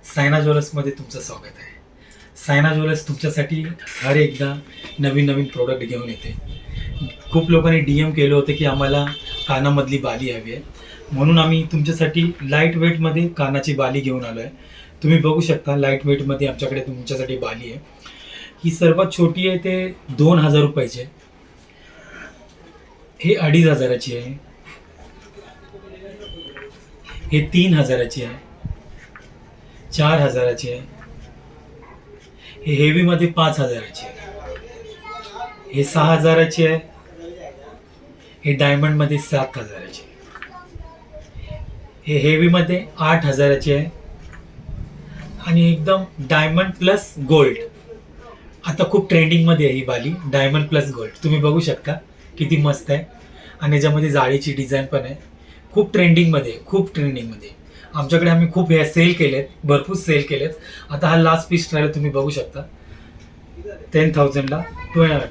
सायना ज्वेलर्समध्ये तुमचं स्वागत आहे. सायना ज्वेलर्स तुमच्यासाठी हर एकदा नवीन नवीन प्रोडक्ट घेऊन येते. खूप लोकांनी DM केलं होतं की आम्हाला कानामधली बाली हवी आहे, म्हणून आम्ही तुमच्यासाठी लाईट वेटमध्ये कानाची बाली घेऊन आलो आहे. तुम्ही बघू शकता लाईट वेटमध्ये आमच्याकडे तुमच्यासाठी बाली आहे. ही सर्वात छोटी आहे ते 2000 रुपयाची आहे. हे 2500ची आहे. हे 3000ची आहे. 4000ची आहे. हे हेवीमध्ये 5000ची आहे. हे 6000ची आहे. हे डायमंडमध्ये 7000ची आहे. हे हेवीमध्ये 8000ची आहे. आणि एकदम डायमंड प्लस गोल्ड, आता खूप ट्रेंडिंगमध्ये आहे ही बाली. डायमंड प्लस गोल्ड तुम्ही बघू शकता किती मस्त आहे. आणि याच्यामध्ये जाळीची डिझाईन पण आहे. खूप ट्रेंडिंगमध्ये आमच्याकडे आम्ही खूप हे सेल केलेत, भरपूर सेल केलेत. आता हा लास्ट पीस राहिला, तुम्ही बघू शकता. 10,000ला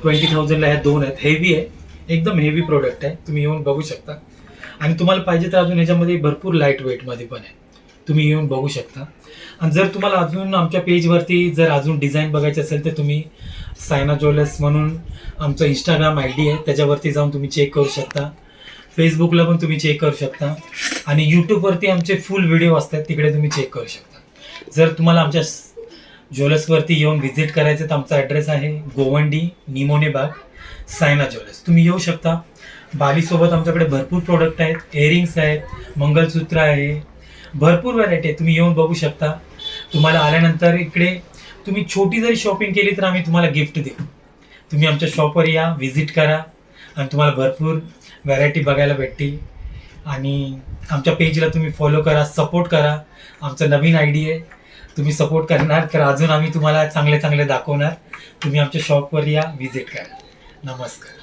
20,000ला ह्या दोन आहेत. हेवी आहे, एकदम हेवी प्रोडक्ट आहे. तुम्ही येऊन बघू शकता. आणि तुम्हाला पाहिजे तर अजून याच्यामध्ये भरपूर लाईट वेटमध्ये पण आहे, तुम्ही येऊन बघू शकता. आणि जर तुम्हाला अजून आमच्या पेजवरती जर अजून डिझाईन बघायची असेल तर तुम्ही सायना ज्वेलर्स म्हणून आमचं इंस्टाग्राम ID आहे, त्याच्यावरती जाऊन तुम्ही चेक करू शकता. फेसबुकला पण तुम्ही चेक करू शकता. आणि यूट्यूबवरती आमचे फुल व्हिडिओ असतात, तिकडे तुम्ही चेक करू शकता. जर तुम्हाला आमच्या ज्वेलर्सवरती येऊन व्हिजिट करायचं तर आमचा ॲड्रेस आहे गोवंडी निमोने बाग, सायना ज्वेलर्स. तुम्ही येऊ शकता. बालीसोबत आमच्याकडे भरपूर प्रोडक्ट आहेत. इयरिंग्स आहेत, मंगलसूत्र आहे, भरपूर व्हरायटी आहे. तुम्ही येऊन बघू शकता. तुम्हाला आल्यानंतर इकडे तुम्ही छोटी जरी शॉपिंग केली तर आम्ही तुम्हाला गिफ्ट देऊ. तुम्ही आमच्या शॉपवर या, व्हिजिट करा आणि तुम्हाला भरपूर व्हरायटी बघायला भेटतील. आणि आमच्या पेजला तुम्ही फॉलो करा, सपोर्ट करा. आमचं नवीन ID आहे, तुम्ही सपोर्ट करणार तर अजून आम्ही तुम्हाला चांगले चांगले दाखवणार. तुम्ही आमच्या शॉपवर या, व्हिजिट करा. नमस्कार.